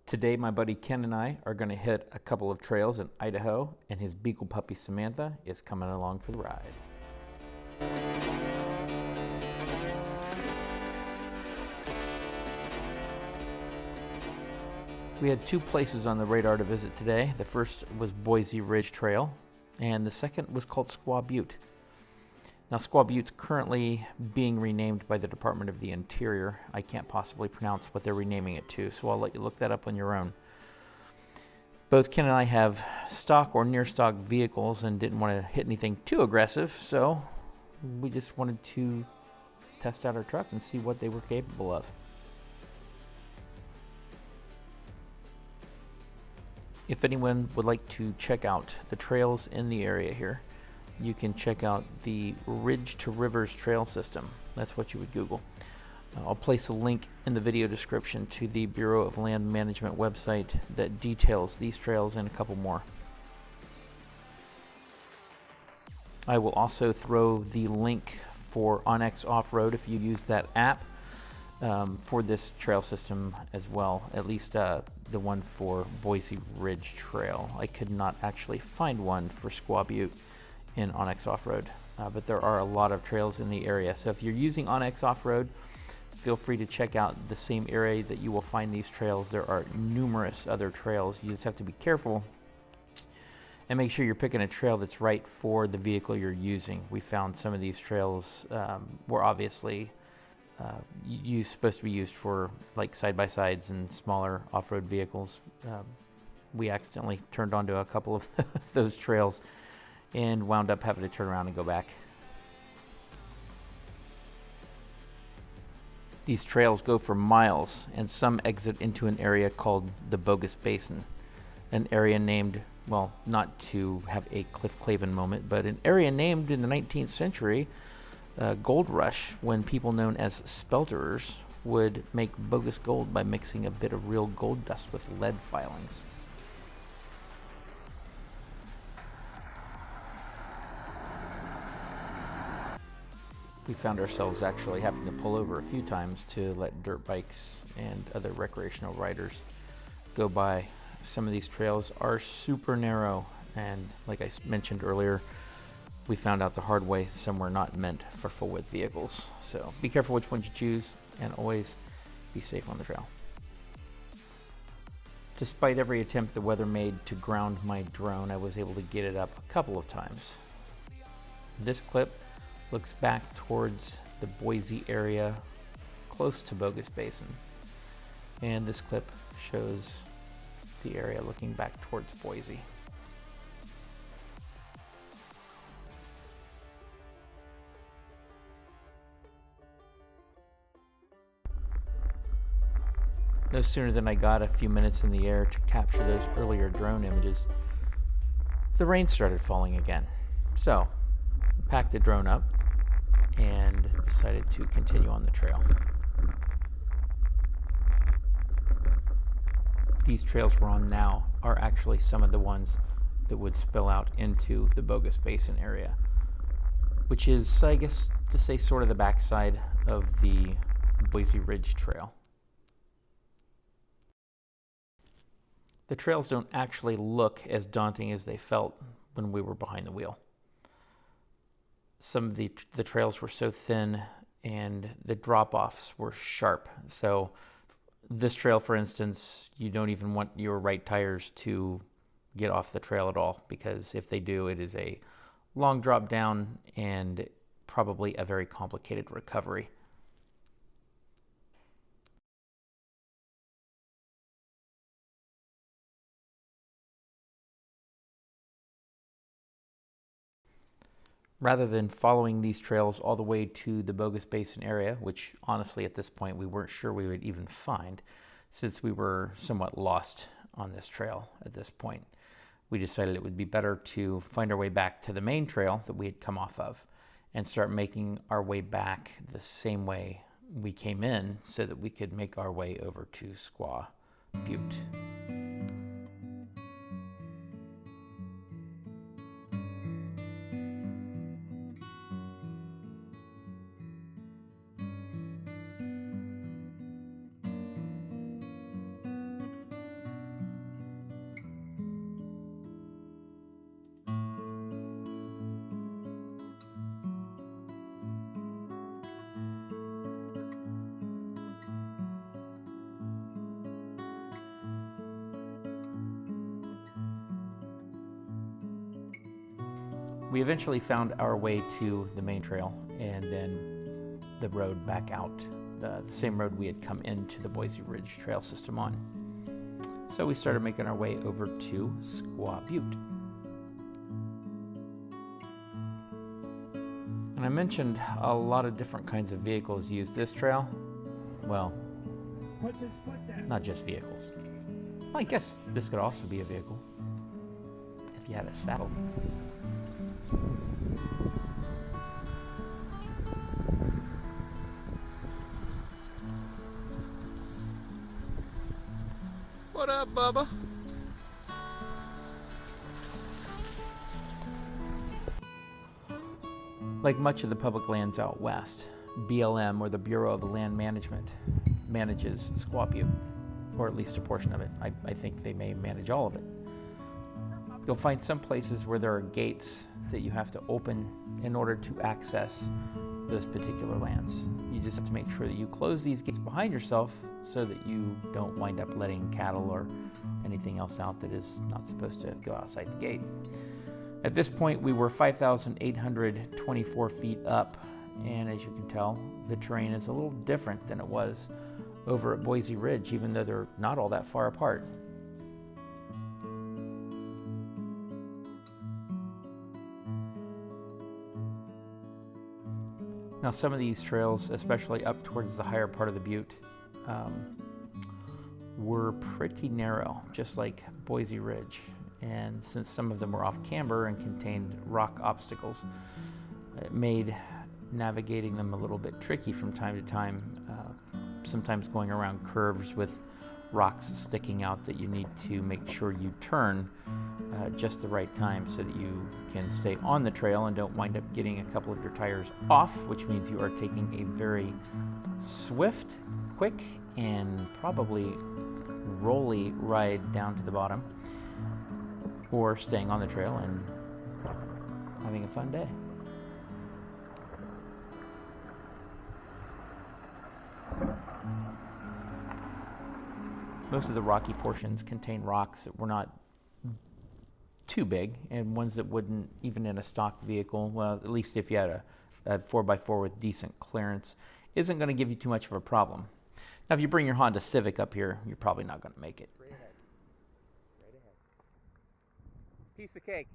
Today, my buddy Ken and I are going to hit a couple of trails in Idaho, and his Beagle puppy Samantha is coming along for the ride. We had two places on the radar to visit today. The first was Boise Ridge Trail, and the second was called Squaw Butte. Now, Squaw Butte's currently being renamed by the Department of the Interior. I can't possibly pronounce what they're renaming it to, so I'll let you look that up on your own. Both Ken and I have stock or near stock vehicles and didn't want to hit anything too aggressive, so we just wanted to test out our trucks and see what they were capable of. If anyone would like to check out the trails in the area here, you can check out the Ridge to Rivers trail system. That's what you would Google. I'll place a link in the video description to the Bureau of Land Management website that details these trails and a couple more. I will also throw the link for Onyx Off-Road if you use that app for this trail system as well, at least the one for Boise Ridge Trail. I could not actually find one for Squaw Butte in Onyx Off-Road, but there are a lot of trails in the area. So if you're using Onyx Off-Road, feel free to check out the same area that you will find these trails. There are numerous other trails. You just have to be careful and make sure you're picking a trail that's right for the vehicle you're using. We found some of these trails were obviously supposed to be used for like side-by-sides and smaller off-road vehicles. We accidentally turned onto a couple of those trails and wound up having to turn around and go back. These trails go for miles, and some exit into an area called the Bogus Basin, an area named, well, not to have a Cliff Clavin moment, but an area named in the 19th century gold rush, when people known as spelterers would make bogus gold by mixing a bit of real gold dust with lead filings. We found ourselves actually having to pull over a few times to let dirt bikes and other recreational riders go by. Some of these trails are super narrow, and like I mentioned earlier, we found out the hard way some were not meant for full-width vehicles. So be careful which ones you choose, and always be safe on the trail. Despite every attempt the weather made to ground my drone, I was able to get it up a couple of times. This clip looks back towards the Boise area close to Bogus Basin, and this clip shows the area looking back towards Boise. No sooner than I got a few minutes in the air to capture those earlier drone images, the rain started falling again. So I packed the drone up and decided to continue on the trail. These trails we're on now are actually some of the ones that would spill out into the Bogus Basin area, which is, I guess, to say sort of the backside of the Boise Ridge Trail. The trails don't actually look as daunting as they felt when we were behind the wheel. Some of the trails were so thin and the drop-offs were sharp. So this trail, for instance, you don't even want your right tires to get off the trail at all, because if they do, it is a long drop down and probably a very complicated recovery. Rather than following these trails all the way to the Bogus Basin area, which honestly at this point we weren't sure we would even find, since we were somewhat lost on this trail at this point, we decided it would be better to find our way back to the main trail that we had come off of and start making our way back the same way we came in, so that we could make our way over to Squaw Butte. We eventually found our way to the main trail and then the road back out, the same road we had come into the Boise Ridge trail system on. So we started making our way over to Squaw Butte. And I mentioned a lot of different kinds of vehicles use this trail. Well, not just vehicles. Well, I guess this could also be a vehicle if you had a saddle. What up, Bubba? Like much of the public lands out west, BLM, or the Bureau of Land Management, manages Squaw Butte, or at least a portion of it. I think they may manage all of it. You'll find some places where there are gates that you have to open in order to access those particular lands. You just have to make sure that you close these gates behind yourself so that you don't wind up letting cattle or anything else out that is not supposed to go outside the gate. At this point, we were 5,824 feet up, and as you can tell, the terrain is a little different than it was over at Boise Ridge, even though they're not all that far apart. Now, some of these trails, especially up towards the higher part of the butte, were pretty narrow, just like Boise Ridge. And since some of them were off camber and contained rock obstacles, it made navigating them a little bit tricky from time to time, sometimes going around curves with rocks sticking out that you need to make sure you turn just the right time so that you can stay on the trail and don't wind up getting a couple of your tires off, which means you are taking a very swift, quick, and probably rolly ride down to the bottom, or staying on the trail and having a fun day. Most of the rocky portions contain rocks that were not too big, and ones that wouldn't, even in a stock vehicle, well, at least if you had a 4x4 with decent clearance, isn't going to give you too much of a problem. Now, if you bring your Honda Civic up here, you're probably not going to make it. Right ahead. Right ahead. Piece of cake.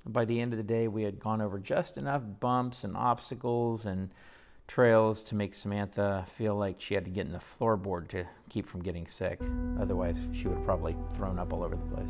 By the end of the day, we had gone over just enough bumps and obstacles and trails to make Samantha feel like she had to get in the floorboard to keep from getting sick. Otherwise, she would have probably thrown up all over the place.